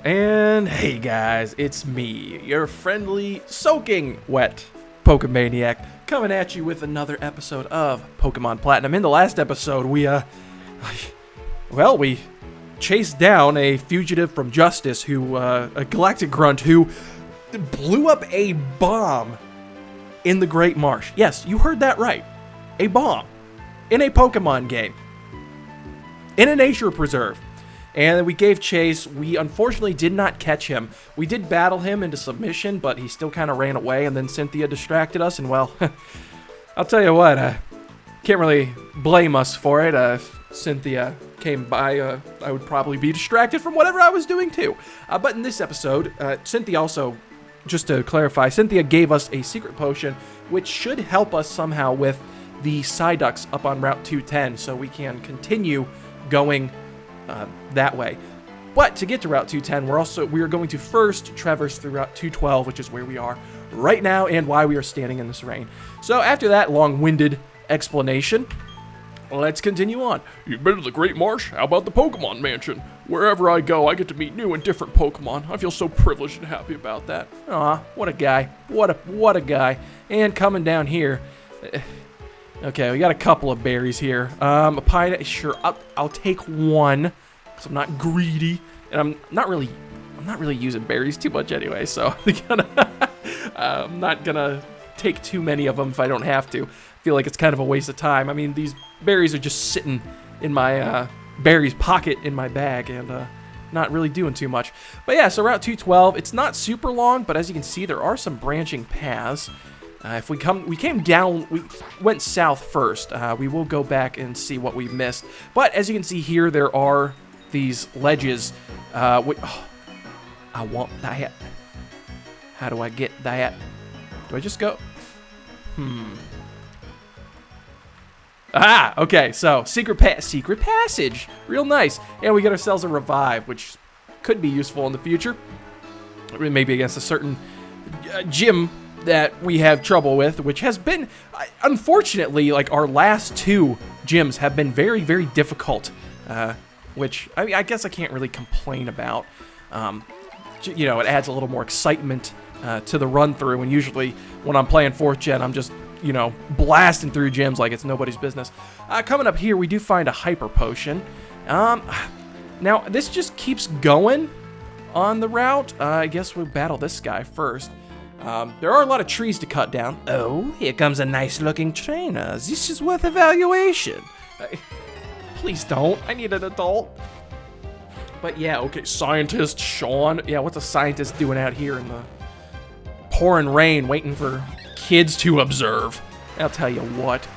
And hey guys, it's me, your friendly, soaking wet Pokemaniac, coming at you with another episode of Pokemon Platinum. In the last episode, we chased down a fugitive from justice who, a Galactic Grunt who blew up a bomb in the Great Marsh. Yes, you heard that right. A bomb. In a Pokemon game. In a nature preserve. And we gave chase. We unfortunately did not catch him. We did battle him into submission, but he still kind of ran away, and then Cynthia distracted us, and well, I'll tell you what, can't really blame us for it. If Cynthia came by, I would probably be distracted from whatever I was doing too. But in this episode, Cynthia also, just to clarify, Cynthia gave us a secret potion, which should help us somehow with the Psyducks up on Route 210, so we can continue going that way. But to get to Route 210, we are going to first traverse through Route 212, which is where we are right now and why we are standing in this rain. So after that long-winded explanation, let's continue on. You've been to the Great Marsh? How about the Pokemon Mansion? Wherever I go, I get to meet new and different Pokemon. I feel so privileged and happy about that. Aw, what a guy. What a guy. And coming down here, okay, we got a couple of berries here. A pine, sure, I'll take one, because I'm not greedy, and I'm not really using berries too much anyway, so I'm not gonna take too many of them if I don't have to. I feel like it's kind of a waste of time. I mean, these berries are just sitting in my berries pocket in my bag, and not really doing too much. But yeah, so Route 212, it's not super long, but as you can see, there are some branching paths. If we came down, we went south first. We will go back and see what we missed. But as you can see here, there are these ledges. I want that. How do I get that? Do I just go? Ah, okay. So secret passage, real nice. And we get ourselves a revive, which could be useful in the future. Maybe against a certain gym that we have trouble with, which has been, unfortunately, like our last two gyms have been very, very difficult, which I guess I can't really complain about. You know, it adds a little more excitement to the run through, and usually when I'm playing 4th gen, I'm just, you know, blasting through gyms like it's nobody's business. Coming up here, we do find a hyper potion. Now, this just keeps going on the route. I guess we'll battle this guy first. There are a lot of trees to cut down. Oh, here comes a nice-looking trainer. This is worth evaluation. Please don't. I need an adult. But yeah, okay, Scientist Sean. yeah, what's a scientist doing out here in the pouring rain waiting for kids to observe? I'll tell you what.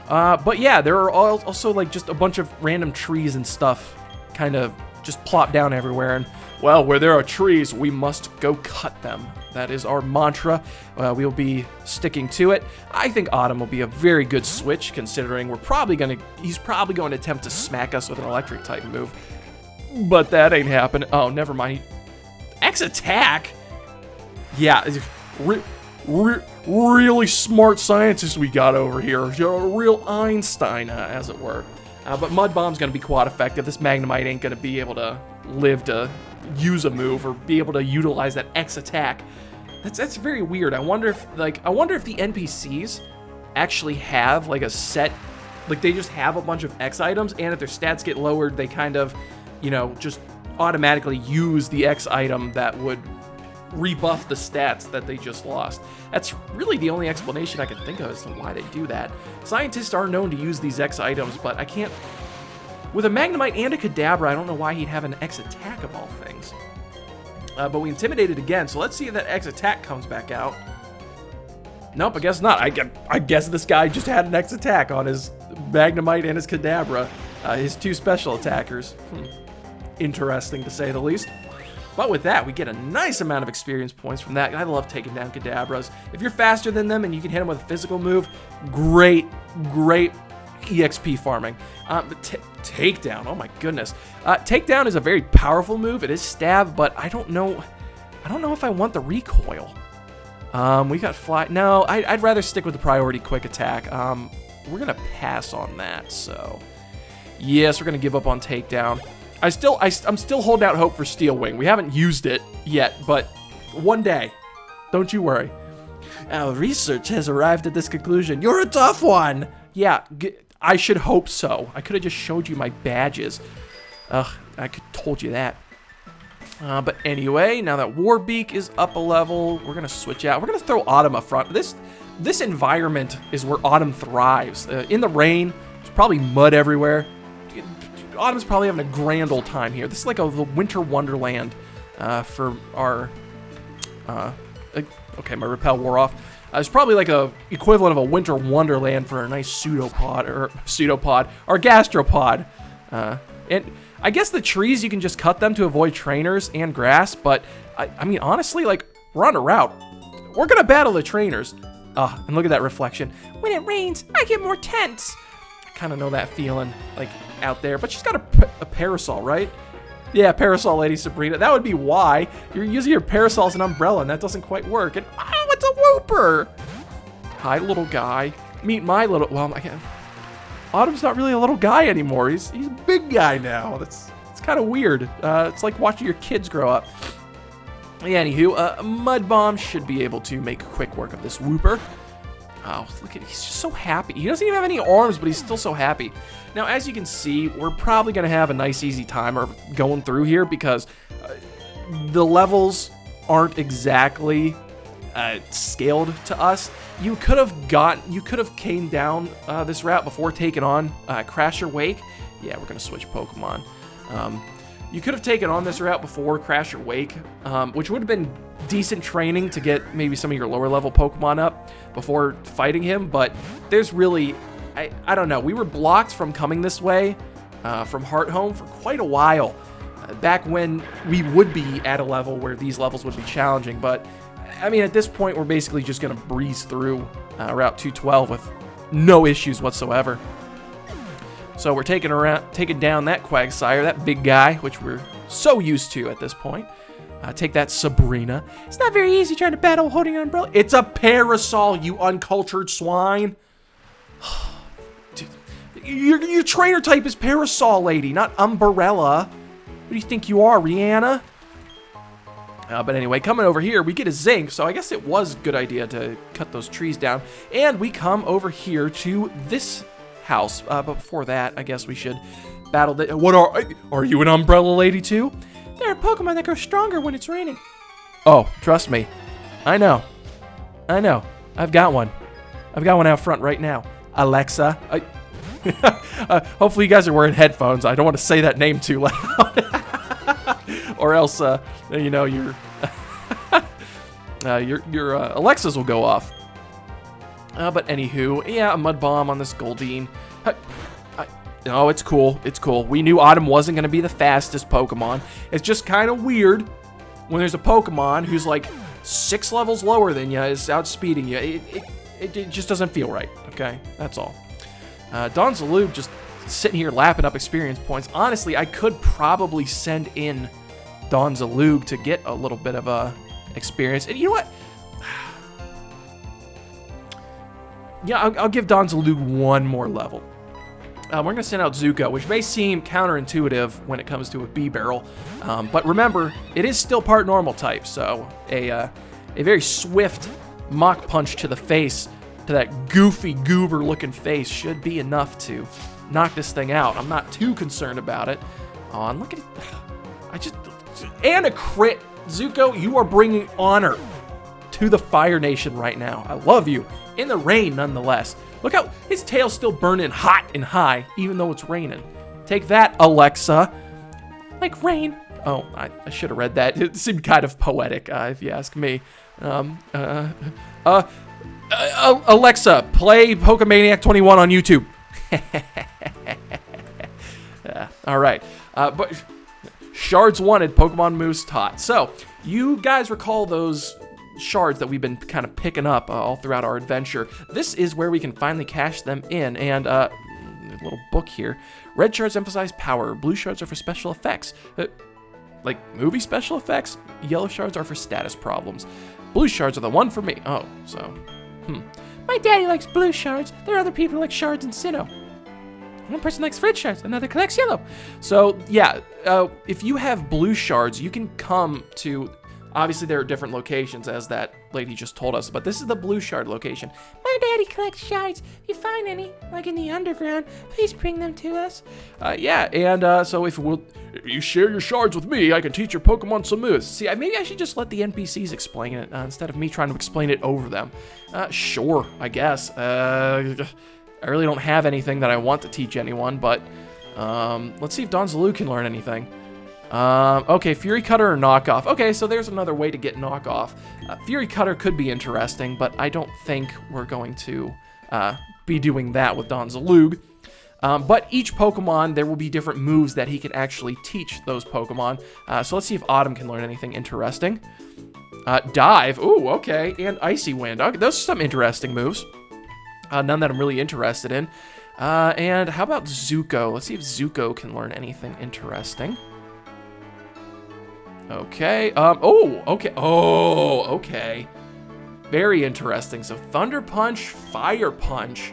But yeah, there are also like just a bunch of random trees and stuff kind of just plop down everywhere, and well, where there are trees, we must go cut them. That is our mantra. We'll be sticking to it. I think Autumn will be a very good switch, considering he's probably going to attempt to smack us with an electric type move. But that ain't happening. Oh, never mind. X attack? Yeah, Really smart scientist we got over here. A real Einstein, as it were. But Mud Bomb's going to be quite effective. This Magnemite ain't going to be able to live to use a move or be able to utilize that X attack. That's very weird. I wonder if the NPCs actually have like a set, like they just have a bunch of X items, and if their stats get lowered, they kind of, you know, just automatically use the X item that would rebuff the stats that they just lost. That's really the only explanation I can think of as to why they do that. Scientists are known to use these X items, but I can't. With a Magnemite and a Kadabra, I don't know why he'd have an X attack of all things. But we intimidated again, so let's see if that X attack comes back out. Nope, I guess not. I guess this guy just had an X attack on his Magnemite and his Kadabra, his two special attackers. Interesting, to say the least. But with that, we get a nice amount of experience points from that. I love taking down Kadabras. If you're faster than them and you can hit them with a physical move, great EXP farming. Takedown, oh my goodness. Takedown is a very powerful move. It is stab, but I don't know if I want the recoil. We got fly. No, I'd rather stick with the priority quick attack. We're gonna pass on that. So yes, we're gonna give up on takedown. I'm still holding out hope for Steel Wing. We haven't used it yet, but one day. Don't you worry. Our research has arrived at this conclusion. You're a tough one. Yeah, I should hope so. I could have just showed you my badges. Ugh, I could told you that. But anyway, now that Warbeak is up a level, we're gonna switch out. We're gonna throw Autumn up front. This environment is where Autumn thrives. In the rain, there's probably mud everywhere. Autumn's probably having a grand old time here. This is like the winter wonderland for our... okay, my repel wore off. It's probably like a equivalent of a winter wonderland for a nice pseudopod, or gastropod. And I guess the trees, you can just cut them to avoid trainers and grass, but I mean, honestly, like, we're on a route. We're gonna battle the trainers. And look at that reflection. When it rains, I get more tense. I kind of know that feeling, like, out there. But she's got a parasol, right? Yeah, parasol lady Sabrina. That would be why. You're using your parasol as an umbrella, and that doesn't quite work. And, oh, it's a whooper! Hi, little guy. Meet my little... Well, I can't... Autumn's not really a little guy anymore. He's a big guy now. It's kind of weird. It's like watching your kids grow up. Yeah, anywho, Mud Bomb should be able to make quick work of this Whooper. Oh, look at, he's just so happy. He doesn't even have any arms, but he's still so happy. Now, as you can see, we're probably going to have a nice, easy time going through here because the levels aren't exactly scaled to us. You could have came down this route before taking on Crasher Wake. Yeah, we're going to switch Pokemon. You could have taken on this route before Crasher Wake, which would have been decent training to get maybe some of your lower level Pokemon up before fighting him, but there's really, I don't know, we were blocked from coming this way from Heart Home for quite a while, back when we would be at a level where these levels would be challenging, but I mean, at this point, we're basically just going to breeze through Route 212 with no issues whatsoever. So we're taking down that Quagsire, that big guy, which we're so used to at this point. Take that, Sabrina. It's not very easy trying to battle holding an umbrella. It's a parasol, you uncultured swine. Dude, your trainer type is parasol, lady, not umbrella. What do you think you are, Rihanna? But anyway, coming over here, we get a Zinc, so I guess it was a good idea to cut those trees down. And we come over here to this house. But before that, I guess we should battle the... What are you an umbrella lady too? There are Pokemon that grow stronger when it's raining. Oh, trust me. I know. I've got one. I've got one out front right now. Alexa. Hopefully you guys are wearing headphones. I don't want to say that name too loud. Or else, you know, your Alexas will go off. But anywho, yeah, a Mud Bomb on this Goldeen. No, it's cool. It's cool. We knew Autumn wasn't going to be the fastest Pokemon. It's just kind of weird when there's a Pokemon who's like 6 levels lower than you is outspeeding you. It just doesn't feel right, okay? That's all. Donzalug just sitting here lapping up experience points. Honestly, I could probably send in Donzalug to get a little bit of a experience. And you know what? Yeah, I'll give Donzalug one more level. We're going to send out Zuko, which may seem counterintuitive when it comes to a B-Barrel. But remember, it is still part normal type, so a very swift Mach Punch to the face, to that goofy, goober-looking face, should be enough to knock this thing out. I'm not too concerned about it. Oh, and look at it. And a crit. Zuko, you are bringing honor to the Fire Nation right now. I love you. In the rain, nonetheless. Look how his tail's still burning hot and high, even though it's raining. Take that, Alexa. Like rain. Oh, I should have read that. It seemed kind of poetic, if you ask me. Alexa, play Pokemaniac 21 on YouTube. All right. But shards wanted, Pokemon moves taught. So, you guys recall those shards that we've been kind of picking up all throughout our adventure. This is where we can finally cash them in. And a little book here. Red shards emphasize power. Blue shards are for special effects. Like movie special effects. Yellow shards are for status problems. Blue shards are the one for me. Oh, so, My daddy likes blue shards. There are other people who like shards and Sinnoh. One person likes red shards, another collects yellow. So yeah, if you have blue shards, you can come to, obviously there are different locations as that lady just told us, but this is the blue shard location. My daddy collects shards. If you find any, like in the underground, please bring them to us. Yeah, and so if you share your shards with me, I can teach your Pokemon some moves. See, maybe I should just let the NPCs explain it instead of me trying to explain it over them. Sure, I guess. I really don't have anything that I want to teach anyone, but let's see if Donzaloo can learn anything. Okay, Fury Cutter or Knockoff. Okay, so there's another way to get Knockoff. Fury Cutter could be interesting, but I don't think we're going to be doing that with Donzaloo. But each Pokemon, there will be different moves that he can actually teach those Pokemon. So let's see if Autumn can learn anything interesting. Dive. Ooh, okay. And Icy Wind. Okay, those are some interesting moves. None that I'm really interested in. And how about Zuko? Let's see if Zuko can learn anything interesting. Okay. Oh, okay. Oh, okay. Very interesting. So Thunder Punch, Fire Punch,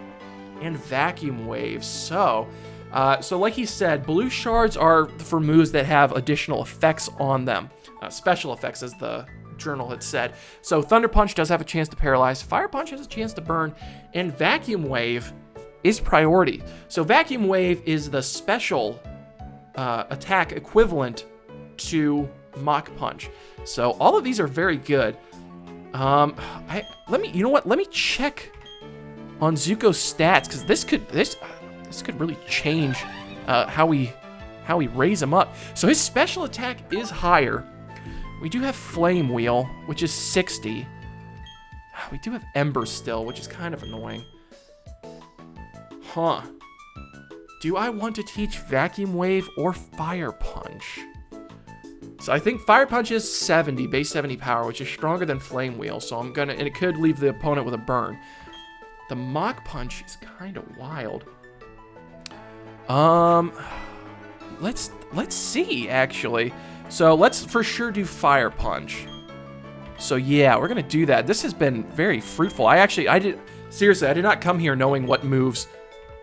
and Vacuum Wave. So like he said, blue shards are for moves that have additional effects on them. Special effects, as the journal had said. So Thunder Punch does have a chance to paralyze, Fire Punch has a chance to burn, and Vacuum Wave is priority. So Vacuum Wave is the special attack equivalent to Mach Punch. So all of these are very good. You know what? Let me check on Zuko's stats, because this could really change how we raise him up. So his special attack is higher. We do have Flame Wheel, which is 60. We do have Ember still, which is kind of annoying. Huh. Do I want to teach Vacuum Wave or Fire Punch? So I think Fire Punch is 70, base 70 power, which is stronger than Flame Wheel, so and it could leave the opponent with a burn. The Mach Punch is kind of wild. Let's see, actually. So let's for sure do Fire Punch. So yeah, we're gonna do that. This has been very fruitful. I did not come here knowing what moves.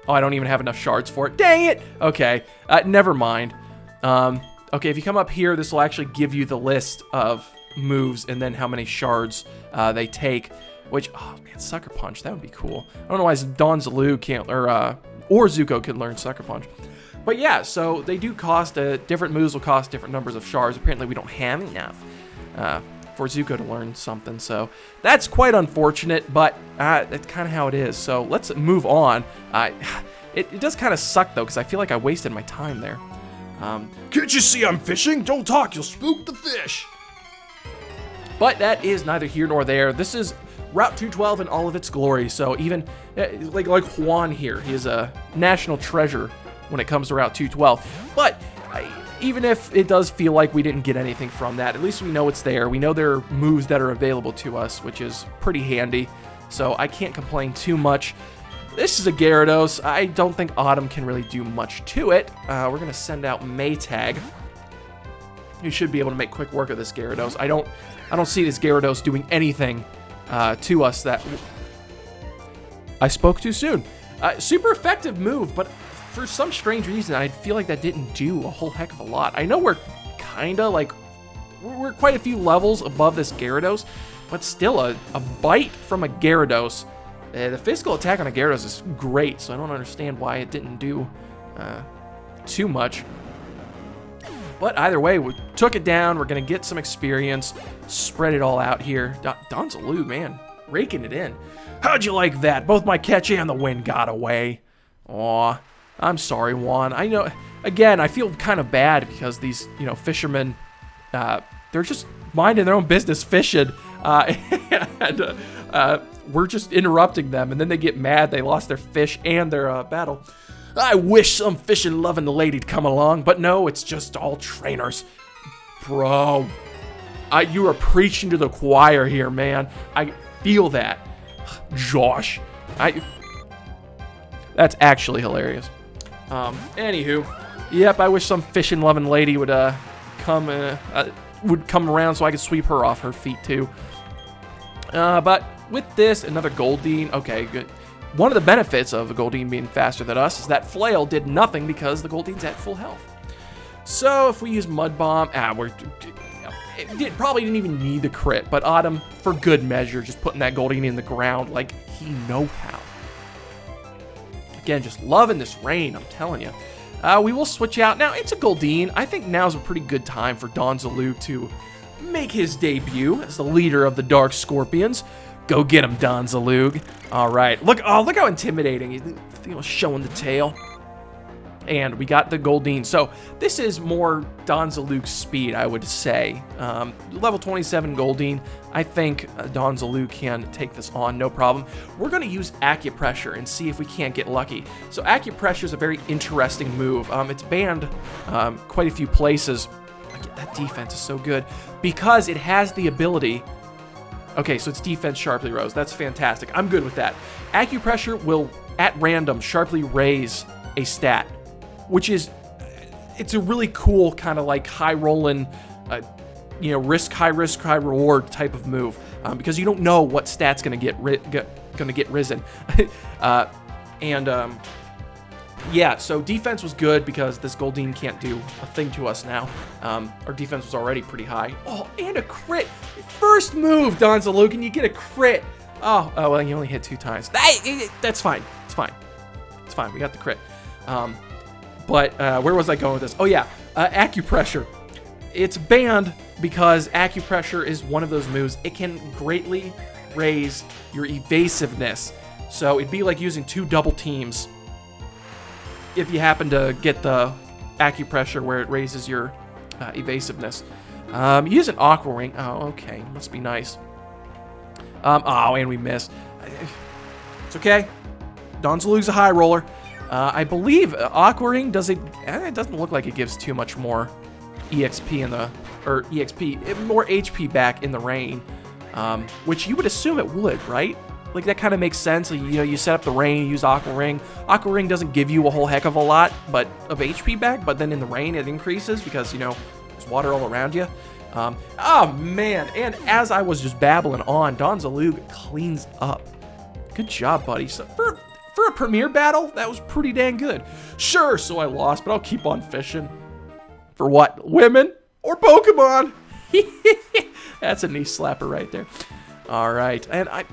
Oh, I don't even have enough shards for it. Dang it! Okay, never mind. Okay, if you come up here, this will actually give you the list of moves and then how many shards they take. Which, oh man, Sucker Punch, that would be cool. I don't know why Donzaloo can't, or Zuko can learn Sucker Punch. But yeah, so they do cost, different moves will cost different numbers of shards. Apparently we don't have enough for Zuko to learn something, so that's quite unfortunate, but that's kind of how it is. So let's move on. It does kind of suck though, because I feel like I wasted my time there. Can't you see I'm fishing? Don't talk, you'll spook the fish. But that is neither here nor there. This is Route 212 in all of its glory. So even like Juan here, he is a national treasure when it comes to Route 212. But even if it does feel like we didn't get anything from that, at least we know it's there. We know there are moves that are available to us, which is pretty handy. So I can't complain too much. This is a Gyarados. I don't think Autumn can really do much to it. We're going to send out Maytag. You should be able to make quick work of this Gyarados. I don't see this Gyarados doing anything to us that... I spoke too soon. Super effective move, but for some strange reason, I feel like that didn't do a whole heck of a lot. I know we're kind of like... We're quite a few levels above this Gyarados, but still a bite from a Gyarados. The physical attack on a Gyarados is great, so I don't understand why it didn't do too much. But either way, we took it down. We're going to get some experience, spread it all out here. Donzaloo, man, raking it in. How'd you like that? Both my catch and the wind got away. Aw, I'm sorry, Juan. I know, again, I feel kind of bad because these, fishermen, they're just minding their own business fishing. And we're just interrupting them, and then they get mad they lost their fish and their battle. I wish some fishing-loving lady'd come along, but no, it's just all trainers. Bro, you are preaching to the choir here, man. I feel that. Josh, that's actually hilarious. Anywho, yep, I wish some fishing-loving lady would come around so I could sweep her off her feet too. But with this, another Goldeen. Okay, good. one of the benefits of a Goldeen being faster than us is that Flail did nothing because the Goldeen's at full health. So if we use Mud Bomb, it probably didn't even need the crit, but Autumn, for good measure, just putting that Goldeen in the ground like he know how. Again, just loving this rain, I'm telling you. We will switch out. Now, it's a Goldeen. I think now's a pretty good time for Donzaloog to make his debut as the leader of the Dark Scorpions. Go get him, Donzaloog. All right. Look how intimidating. He was showing the tail. And we got the Goldeen. So this is more Donzaloog's speed, I would say. Level 27 Goldeen. I think Donzaloog can take this on, no problem. We're going to use Acupressure and see if we can't get lucky. So Acupressure is a very interesting move. It's banned quite a few places. That defense is so good because it has the ability. Okay, so it's defense sharply rose. That's fantastic. I'm good with that. Acupressure will, at random, sharply raise a stat, which is, it's a really cool kind of like high rolling, high risk, high reward type of move, because you don't know what stat's gonna get risen, yeah. So defense was good because this Goldeen can't do a thing to us now. Our defense was already pretty high. Oh, and a crit! First move, Donzaloog, and you get a crit. Oh well, you only hit 2 times. That's fine. It's fine. It's fine. We got the crit. But where was I going with this? Oh yeah, Acupressure. It's banned because Acupressure is one of those moves. It can greatly raise your evasiveness. So it'd be like using 2 double teams if you happen to get the Acupressure where it raises your evasiveness. Use an Aqua Ring. Oh, okay. Must be nice. Oh, and we missed. It's okay. Donzaloog's a high roller. I believe Aqua Ring doesn't look like it gives too much more EXP more HP back in the rain, which you would assume it would, right? Like that kind of makes sense. Like, you set up the rain, use Aqua Ring. Aqua Ring doesn't give you a whole heck of a lot, but of HP back. But then in the rain, it increases because there's water all around you. Oh man! And as I was just babbling on, Donzaloog cleans up. Good job, buddy. So for a premier battle, that was pretty dang good. Sure, so I lost, but I'll keep on fishing. For what? Women or Pokemon? That's a knee slapper right there. All right, and I'm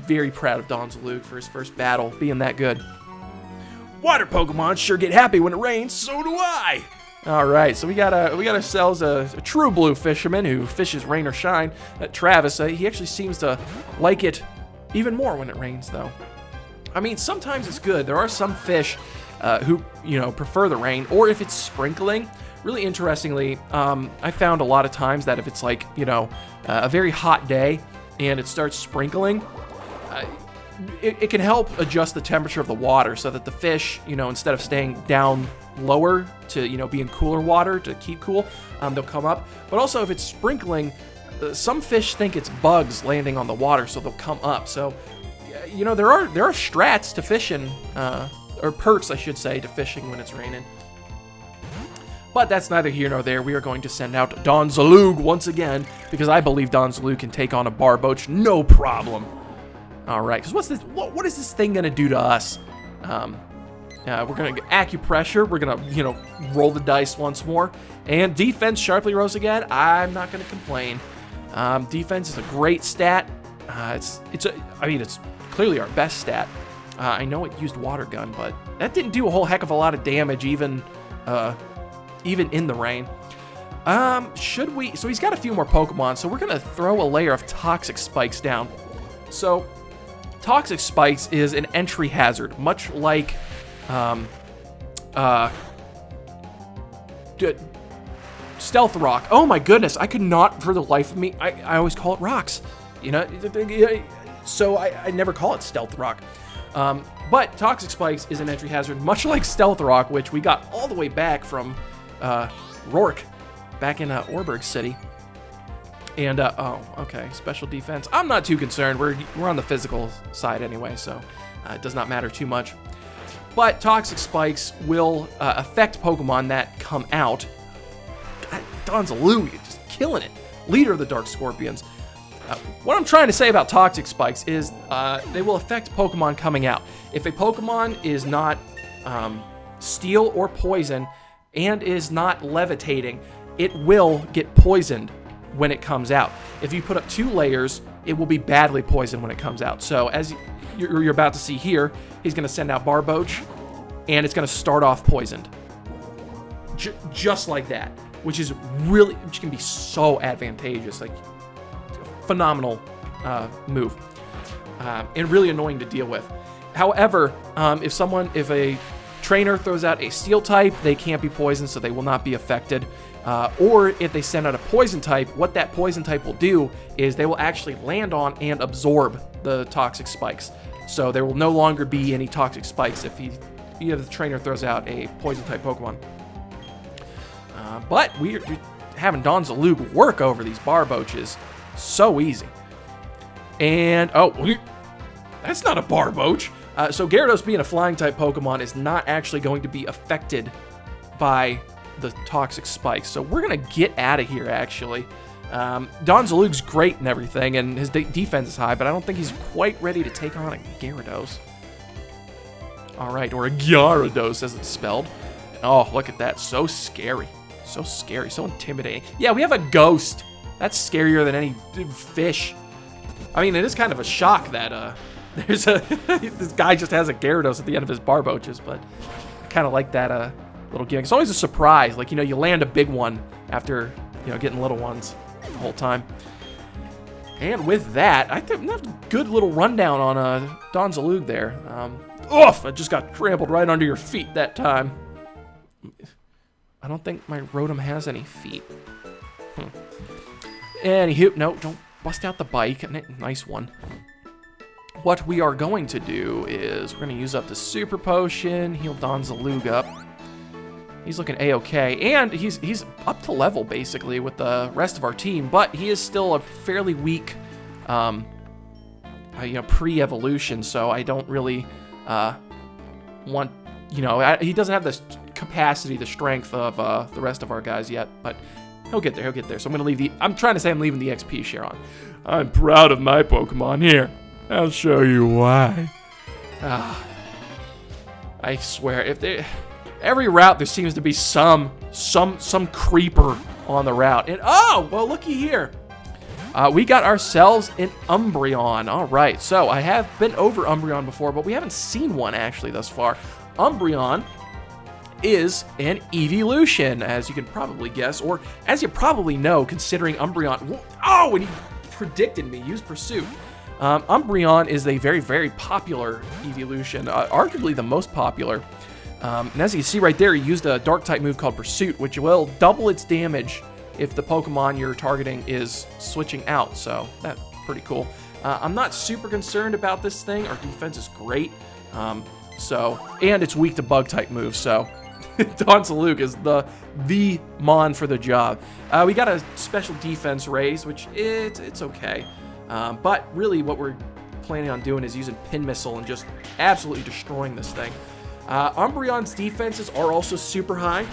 very proud of Donzaloog for his first battle being that good. Water Pokemon sure get happy when it rains, so do I. All right, so we got ourselves a true blue fisherman who fishes rain or shine. Travis, he actually seems to like it even more when it rains, though. I mean, sometimes it's good. There are some fish who, prefer the rain, or if it's sprinkling. Really interestingly, I found a lot of times that if it's like, a very hot day and it starts sprinkling, it can help adjust the temperature of the water so that the fish, instead of staying down lower to, be in cooler water to keep cool, they'll come up. But also if it's sprinkling, some fish think it's bugs landing on the water, so they'll come up. So, there are strats to fishing, or perks, I should say, to fishing when it's raining. But that's neither here nor there. We are going to send out Donzaloog once again, because I believe Donzaloog can take on a Barboach no problem. All right, because what is this thing going to do to us? We're going to get Acupressure. We're going to, roll the dice once more. And defense sharply rose again. I'm not going to complain. Defense is a great stat. It's clearly our best stat. I know it used Water Gun, but that didn't do a whole heck of a lot of damage, even in the rain. So he's got a few more Pokemon, so we're going to throw a layer of Toxic Spikes down. So Toxic Spikes is an entry hazard, much like Stealth Rock. Oh my goodness, I could not for the life of me, I always call it Rocks. So I never call it Stealth Rock. But Toxic Spikes is an entry hazard, much like Stealth Rock, which we got all the way back from Rourke, back in Orberg City. And, okay, special defense. I'm not too concerned. We're on the physical side anyway, so it does not matter too much. But Toxic Spikes will affect Pokemon that come out. God, Donzaloog, just killing it. Leader of the Dark Scorpions. What I'm trying to say about toxic spikes is they will affect Pokemon coming out. If a Pokemon is not steel or poison and is not levitating, it will get poisoned when it comes out. If you put up 2 layers, it will be badly poisoned when it comes out. So as you're about to see here, he's going to send out Barboach, and it's going to start off poisoned. Just like that, which can be so advantageous. Like, phenomenal move, and really annoying to deal with. However, if a trainer throws out a steel type, they can't be poisoned, so they will not be affected. Or if they send out a poison type, what that poison type will do is they will actually land on and absorb the toxic spikes. So there will no longer be any toxic spikes if the trainer throws out a poison type Pokemon. But we're having Donzalug work over these Barboaches so easy. And, that's not a Barboach. So Gyarados, being a flying type Pokemon, is not actually going to be affected by the toxic spikes. So we're going to get out of here, actually. Donzalug's great and everything, and his defense is high, but I don't think he's quite ready to take on a Gyarados. All right, or a Gyarados as it's spelled. Oh, look at that. So scary. So scary. So intimidating. Yeah, we have a ghost. That's scarier than any fish. I mean, it is kind of a shock that there's this guy just has a Gyarados at the end of his Barboaches, but I kind of like that little gimmick. It's always a surprise. Like, you land a big one after, getting little ones the whole time. And with that, I think that's a good little rundown on Donzalug there. I just got trampled right under your feet that time. I don't think my Rotom has any feet. Anywho, no, don't bust out the bike. Nice one. What we are going to do is we're going to use up the Super Potion, heal Donzalug up. He's looking A-okay, and he's up to level, basically, with the rest of our team, but he is still a fairly weak, pre-evolution, so I don't really want, he doesn't have the capacity, the strength of the rest of our guys yet, but he'll get there. So I'm going to I'm trying to say I'm leaving the XP share on. I'm proud of my Pokemon. Here, I'll show you why. I swear, every route there seems to be some creeper on the route. And well, looky here. We got ourselves an Umbreon. All right, so I have been over Umbreon before, but we haven't seen one actually thus far. Umbreon is an evolution, as you can probably guess, or as you probably know, considering Umbreon. And he predicted me. Use Pursuit. Umbreon is a very, very popular evolution, arguably the most popular. And as you can see right there, he used a Dark-type move called Pursuit, which will double its damage if the Pokemon you're targeting is switching out. So that's pretty cool. I'm not super concerned about this thing. Our defense is great. And it's weak to Bug-type moves, so Donzalug is the Mon for the job. We got a special defense raise, which it's okay. But really what we're planning on doing is using Pin Missile and just absolutely destroying this thing. Umbreon's defenses are also super high,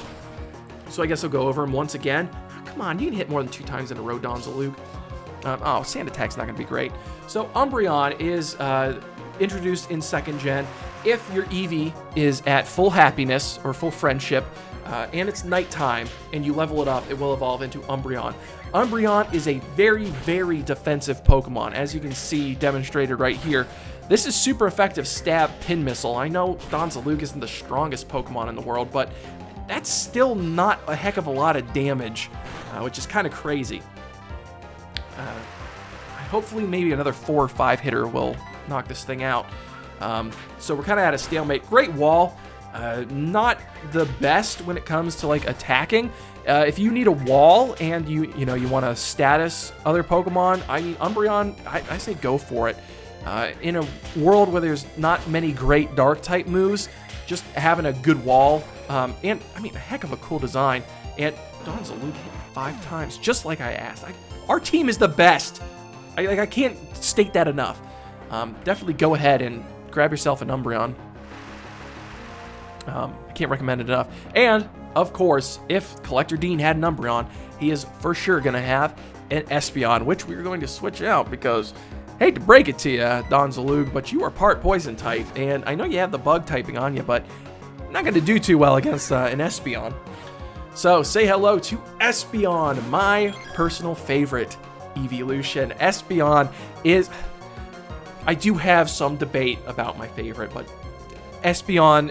so I guess I'll go over them once again. Come on, you can hit more than 2 times in a row, Donzalug. Sand Attack's not going to be great. So Umbreon is introduced in 2nd Gen. If your Eevee is at full happiness or full friendship, and it's nighttime, and you level it up, it will evolve into Umbreon. Umbreon is a very, very defensive Pokemon, as you can see demonstrated right here. This is super effective stab Pin Missile. I know Donzalug isn't the strongest Pokemon in the world, but that's still not a heck of a lot of damage, which is kind of crazy. Hopefully maybe another 4 or 5 hitter will knock this thing out. So we're kind of at a stalemate. Great Wall. Not the best when it comes to like attacking. If you need a wall and you want to status other Pokemon, I mean Umbreon, I say go for it. In a world where there's not many great dark type moves, just having a good wall, and I mean a heck of a cool design. And Donzalug hit 5 times, just like I asked. Our team is the best. I can't state that enough. Definitely go ahead and grab yourself an Umbreon. I can't recommend it enough. And, of course, if Collector Dean had an Umbreon, he is for sure going to have an Espeon, which we're going to switch out because, hate to break it to you, Donzalug, but you are part poison type, and I know you have the bug typing on you, but not going to do too well against an Espeon. So say hello to Espeon, my personal favorite evolution. Espeon is... I do have some debate about my favorite, but Espeon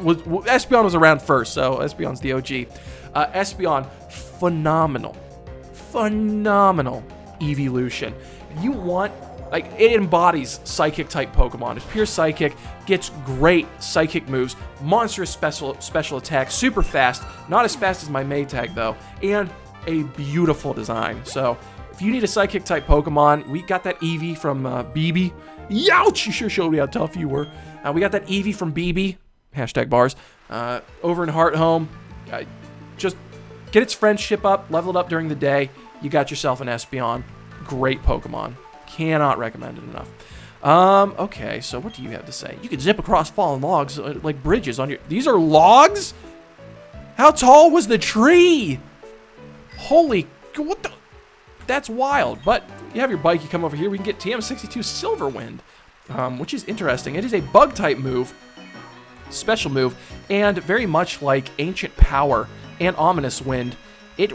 Espeon was around first, so Espeon's the OG. Espeon, phenomenal evolution. You want, like, it embodies Psychic type Pokemon. It's pure Psychic, gets great Psychic moves, monstrous special attack, super fast, not as fast as my Maytag though, and a beautiful design. So if you need a Psychic type Pokemon, we got that Eevee from BB. Youch! You sure showed me how tough you were. We got that Eevee from BB, hashtag bars, over in Heart Home. Just get its friendship up, level it up during the day. You got yourself an Espeon. Great Pokemon. Cannot recommend it enough. Okay, so what do you have to say? You can zip across fallen logs like bridges on your... These are logs? How tall was the tree? Holy... What the... That's wild. But you have your bike, you come over here, we can get TM62 Silverwind, which is interesting. It is a bug-type move, special move, and very much like Ancient Power and Ominous Wind, it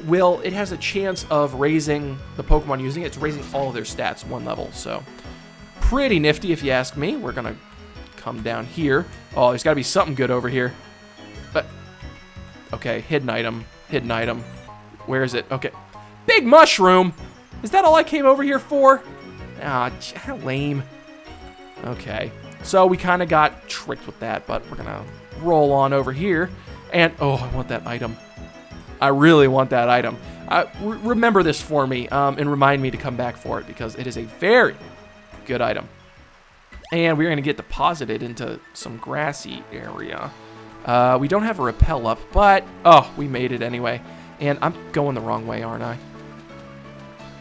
has a chance of raising the Pokemon using it. It's raising all of their stats one level, so pretty nifty if you ask me. We're gonna come down here. Oh, there's gotta be something good over here. But, okay, hidden item. Where is it? Okay. Big mushroom! Is that all I came over here for? Ah, how lame. Okay, so we kind of got tricked with that, but we're gonna roll on over here. And, oh, I want that item. I really want that item. Remember this for me, and remind me to come back for it, because it is a very good item. And we're gonna get deposited into some grassy area. We don't have a repel up, but, oh, we made it anyway. And I'm going the wrong way, aren't I?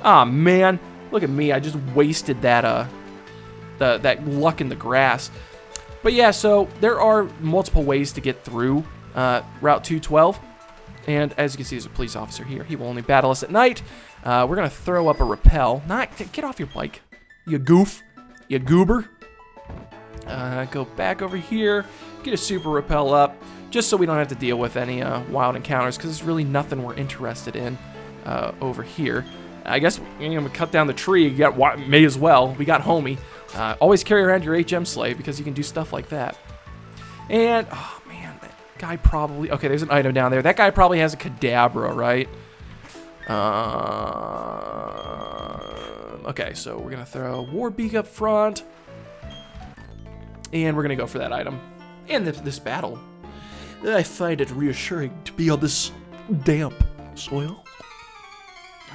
Aw, man. Look at me. I just wasted that, that luck in the grass. But yeah, so there are multiple ways to get through Route 212. And as you can see, there's a police officer here. He will only battle us at night. We're going to throw up a repel. Get off your bike, you goof. You goober. Go back over here. Get a super repel up. Just so we don't have to deal with any wild encounters, because there's really nothing we're interested in over here. I guess we're going to cut down the tree. May as well. We got homie. Always carry around your HM sleigh, because you can do stuff like that. And, oh man, that guy probably... Okay, there's an item down there. That guy probably has a Kadabra, right? Okay, so we're going to throw Warbeak up front. And we're going to go for that item. And this battle. I find it reassuring to be on this damp soil.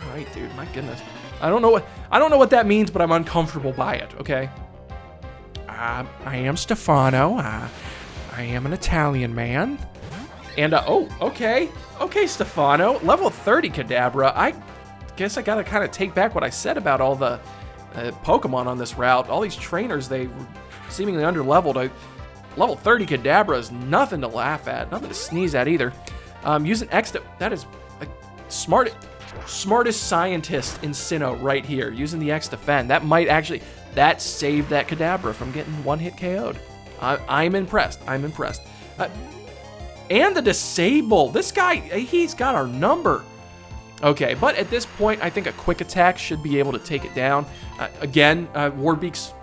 All right, dude. My goodness. I don't know what that means, but I'm uncomfortable by it. Okay. I am Stefano. I am an Italian man. And oh, okay, Stefano. Level 30 Kadabra. I guess I gotta kind of take back what I said about all the Pokemon on this route. All these trainers, they were seemingly underleveled. Level 30 Kadabra is nothing to laugh at, nothing to sneeze at either. Using X, that is like smartest scientist in Sinnoh right here, using the X defend. That might actually, that saved that Kadabra from getting one-hit KO'd. I'm impressed. And the disable. This guy, he's got our number. Okay, but at this point, I think a quick attack should be able to take it down. Again, Warbeak's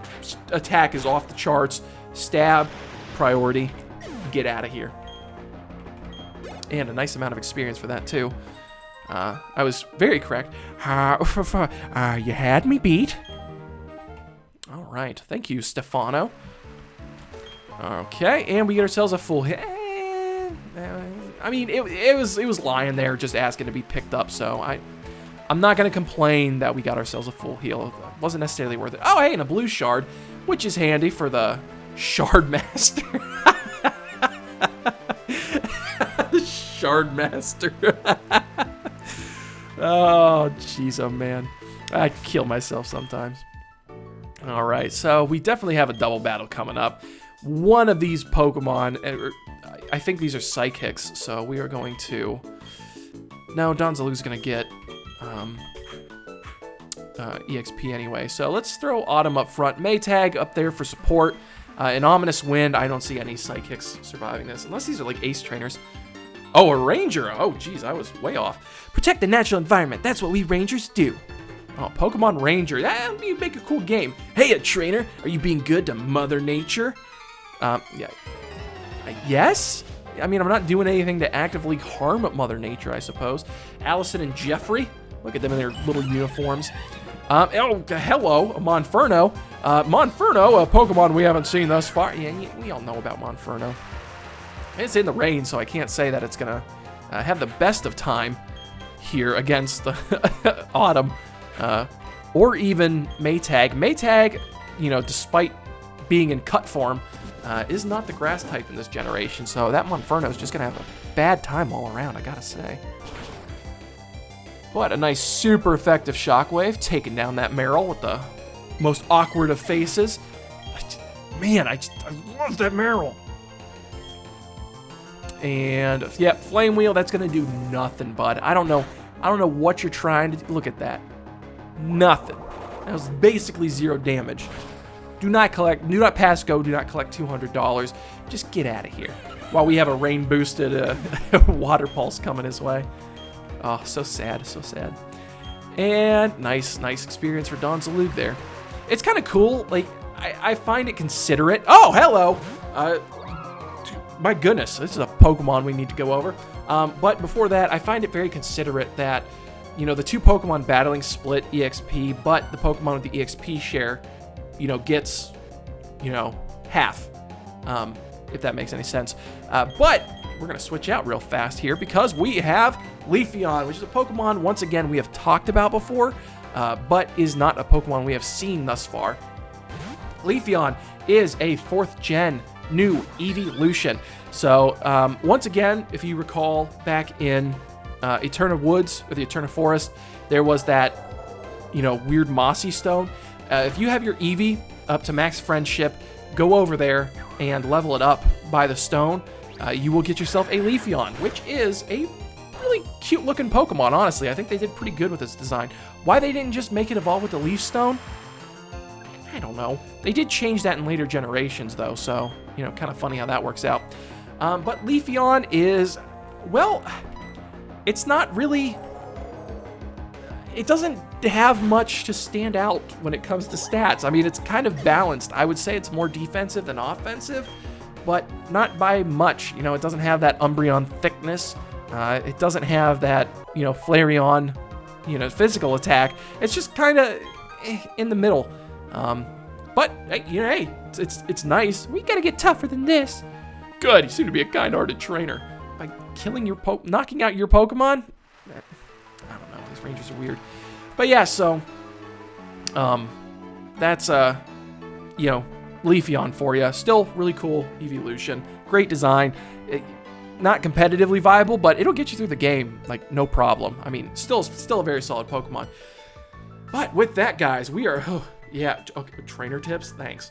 attack is off the charts. Stab, priority, get out of here. And a nice amount of experience for that, too. I was very correct. You had me beat. All right, thank you, Stefano. Okay, and we get ourselves a full hit. I mean, it was lying there just asking to be picked up, so I'm not going to complain that we got ourselves a full heal. It wasn't necessarily worth it. Oh, hey, and a blue shard, which is handy for the Shard Master. The Shard Master. Oh, jeez, oh man. I kill myself sometimes. All right, so we definitely have a double battle coming up. One of these Pokemon, I think these are Psychics, so we are going to... No, Donzalu's going to get EXP anyway. So let's throw Autumn up front. Maytag up there for support. An Ominous Wind. I don't see any Psychics surviving this, unless these are like ace trainers. Oh, a Ranger. Oh, geez, I was way off. Protect the natural environment. That's what we Rangers do. Oh, Pokemon Ranger. That would make a cool game. Hey, a trainer. Are you being good to Mother Nature? Yeah. Yes? I mean, I'm not doing anything to actively harm Mother Nature, I suppose. Allison and Jeffrey. Look at them in their little uniforms. Oh, hello, Monferno. Monferno, a Pokemon we haven't seen thus far. Yeah, we all know about Monferno. It's in the rain, so I can't say that it's going to have the best of time here against Autumn. Or even Maytag. Maytag, you know, despite being in cut form, is not the grass type in this generation, so that Monferno is just going to have a bad time all around, I gotta say. What a nice, super effective Shockwave, taking down that Meryl with the most awkward of faces. Man, I love that Meryl. And, yeah, Flame Wheel, that's going to do nothing, bud. I don't know what you're trying to do. Look at that. Nothing. That was basically 0 damage. Do not pass go, do not collect $200. Just get out of here. While we have a rain-boosted Water Pulse coming his way. Oh, so sad, so sad. And nice experience for Donzalug there. It's kind of cool. Like, I find it considerate. Oh, hello! My goodness, this is a Pokemon we need to go over. But before that, I find it very considerate that, you know, the 2 Pokemon battling split EXP, but the Pokemon with the EXP share, you know, gets, you know, half, if that makes any sense. But we're going to switch out real fast here because we have Leafeon, which is a Pokemon, once again, we have talked about before, but is not a Pokemon we have seen thus far. Leafeon is a 4th gen new evolution. So, once again, if you recall back in Eterna Woods or the Eterna Forest, there was that, you know, weird mossy stone. If you have your Eevee up to max friendship, go over there and level it up by the stone. You will get yourself a Leafeon, which is a really cute looking Pokemon, honestly. I think they did pretty good with this design. Why they didn't just make it evolve with the Leaf Stone? I don't know. They did change that in later generations, though, so, you know, kind of funny how that works out. But Leafeon is, well, it's not really... It doesn't have much to stand out when it comes to stats. I mean, it's kind of balanced. I would say it's more defensive than offensive, but not by much. You know, it doesn't have that Umbreon thickness. It doesn't have that, you know, Flareon, you know, physical attack. It's just kind of in the middle. But, you know, hey, it's nice. We gotta get tougher than this. Good, you seem to be a kind-hearted trainer. By killing your knocking out your Pokemon? I don't know, these Rangers are weird. But yeah, so, that's, you know, Leafeon for you. Still really cool evolution. Great design. Not competitively viable, but it'll get you through the game, like, no problem. I mean, still a very solid Pokemon. But with that, guys, we are... yeah, okay, trainer tips, thanks.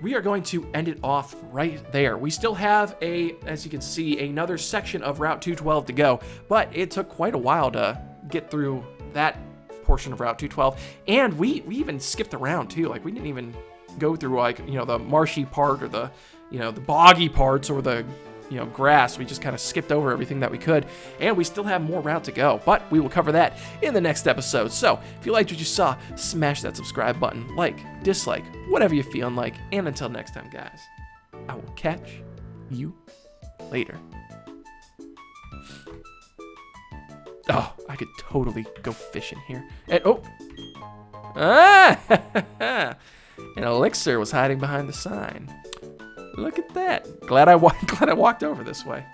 We are going to end it off right there. We still have as you can see, another section of Route 212 to go, but it took quite a while to get through that portion of Route 212, and we even skipped around too. Like, we didn't even go through, like, you know, the marshy part or the, you know, the boggy parts or the, you know, grass. We just kind of skipped over everything that we could, and we still have more route to go, but we will cover that in the next episode. So if you liked what you saw, smash that subscribe button, like, dislike, whatever you're feeling like, and until next time, guys, I will catch you later. Oh, I could totally go fishing here. And an elixir was hiding behind the sign. Look at that. Glad I walked over this way.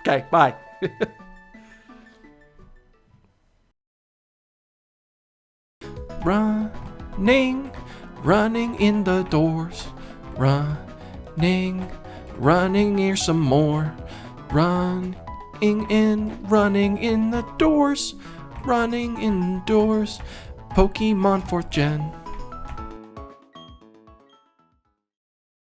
Okay, bye. Running in the doors. Running, here's some more. Running in the doors. Running indoors. Pokemon 4th gen.